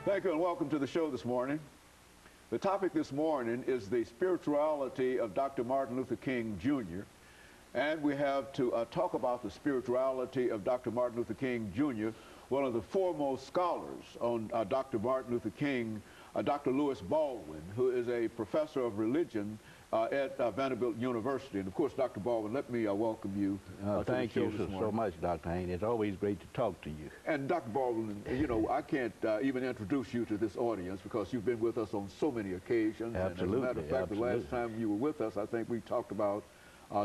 Thank you and welcome to the show this morning. The topic this morning is the spirituality of Dr. Martin Luther King, Jr. And we have to talk about the spirituality of Dr. Martin Luther King, Jr., one of the foremost scholars on Dr. Martin Luther King, Dr. LBaldwin, who is a professor of religion at Vanderbilt University. And of course, Dr. Baldwin, let me welcome you to the show this morning. So much, Dr. Haynes. It's always great to talk to you. And Dr. Baldwin, you know, I can't even introduce you to this audience because you've been with us on so many occasions. Absolutely. And as a matter of fact, the last time you were with us, I think we talked about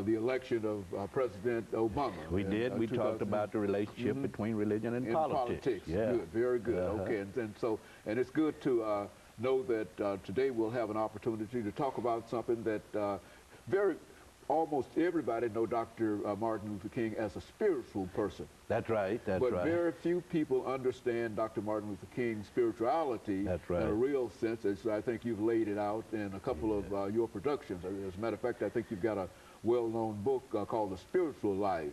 the election of President Obama. We did. We talked about the relationship between religion and politics. Yeah. Good. Very good. Okay. And it's good to know that today we'll have an opportunity to talk about something that almost everybody know Dr. Martin Luther King as a spiritual person. That's right. But very few people understand Dr. Martin Luther King's spirituality in a real sense, as I think you've laid it out in a couple of your productions. As a matter of fact, I think you've got a well-known book called The Spiritual Life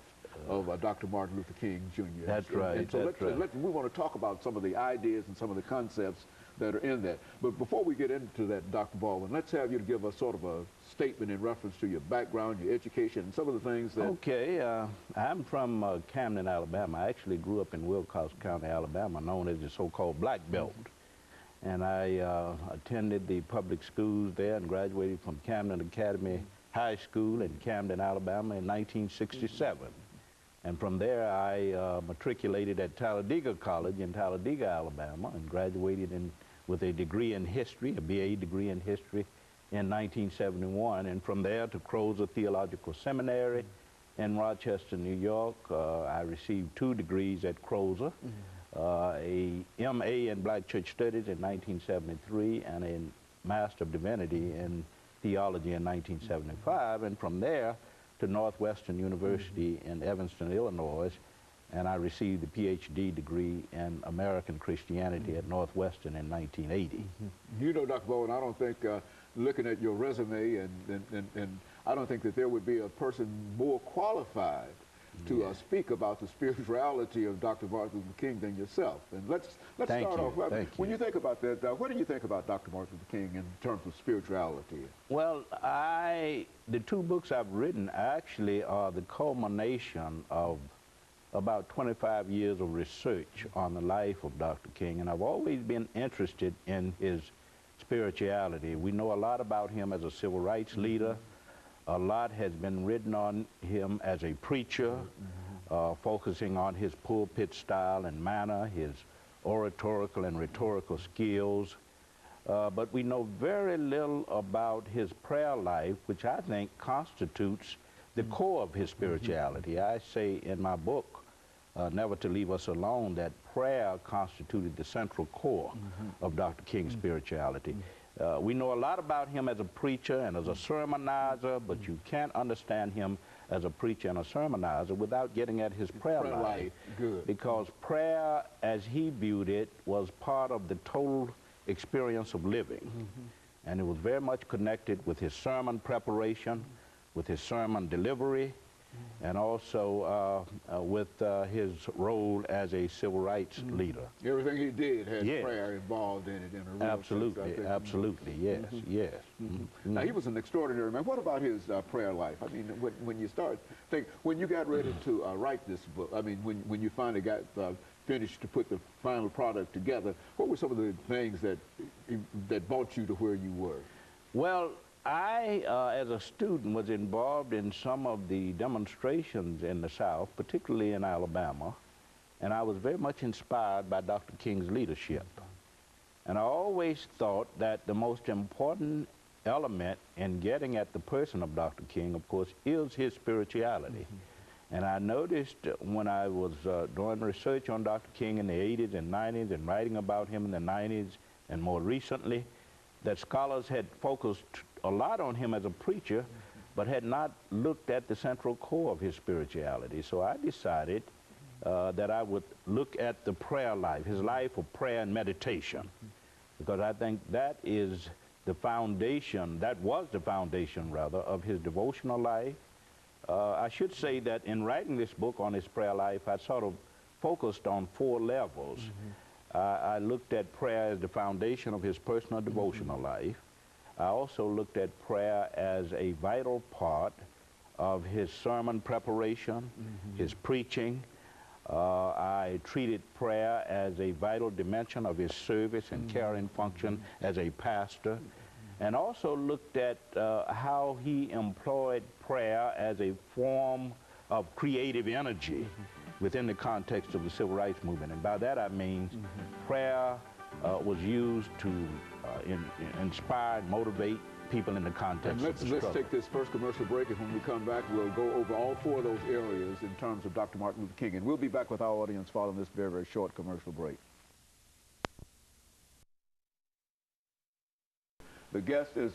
of Dr. Martin Luther King, Jr. That's right. And so we want to talk about some of the ideas and some of the concepts that are in that. But before we get into that, Dr. Baldwin, let's have you to give us sort of a statement in reference to your background, your education, and some of the things that... Okay, I'm from Camden, Alabama. I actually grew up in Wilcox County, Alabama, known as the so-called Black Belt. And I attended the public schools there and graduated from Camden Academy High School in Camden, Alabama in 1967. And from there, I matriculated at Talladega College in Talladega, Alabama, and graduated with a degree in history, a BA degree in history, in 1971. And from there to Crozer Theological Seminary in Rochester, New York. I received 2 degrees at Crozer, a MA in Black Church Studies in 1973, and a Master of Divinity in Theology in 1975. And from there to Northwestern University in Evanston, Illinois, and I received a PhD degree in American Christianity at Northwestern in 1980. You know, Dr. Baldwin, I don't think, looking at your resume, and I don't think that there would be a person more qualified to speak about the spirituality of Dr. Martin Luther King than yourself. And let's start off. When you think about that, what do you think about Dr. Martin Luther King in terms of spirituality? Well, the 2 books I've written actually are the culmination of about 25 years of research on the life of Dr. King, and I've always been interested in his spirituality. We know a lot about him as a civil rights leader. A lot has been written on him as a preacher, focusing on his pulpit style and manner, his oratorical and rhetorical skills. But we know very little about his prayer life, which I think constitutes the core of his spirituality. I say in my book, Never to Leave Us Alone, that prayer constituted the central core of Dr. King's spirituality. We know a lot about him as a preacher and as a sermonizer, but you can't understand him as a preacher and a sermonizer without getting at his prayer life. Good. Because prayer, as he viewed it, was part of the total experience of living. And it was very much connected with his sermon preparation, with his sermon delivery, and also with his role as a civil rights leader. Everything he did had prayer involved in it in a real sense, absolutely, yes, yes. Now, he was an extraordinary man. What about his prayer life? I mean, when you start thinking, when you got ready to write this book, I mean, when you finally got finished to put the final product together, what were some of the things that brought you to where you were? Well, I, as a student, was involved in some of the demonstrations in the South, particularly in Alabama, and I was very much inspired by Dr. King's leadership. And I always thought that the most important element in getting at the person of Dr. King, of course, is his spirituality. And I noticed when I was doing research on Dr. King in the 80s and 90s and writing about him in the 90s and more recently, that scholars had focused a lot on him as a preacher, but had not looked at the central core of his spirituality. So I decided that I would look at the prayer life, his life of prayer and meditation, because I think that is the foundation, that was the foundation, rather, of his devotional life. I should say that in writing this book on his prayer life, I sort of focused on 4 levels. I looked at prayer as the foundation of his personal devotional life. I also looked at prayer as a vital part of his sermon preparation, his preaching. I treated prayer as a vital dimension of his service and caring function as a pastor, and also looked at how he employed prayer as a form of creative energy within the context of the civil rights movement. And by that I mean prayer was used to inspire and motivate people in the context of the struggle. Let's take this first commercial break, and when we come back, we'll go over all four of those areas in terms of Dr. Martin Luther King. And we'll be back with our audience following this very, very short commercial break. The guest is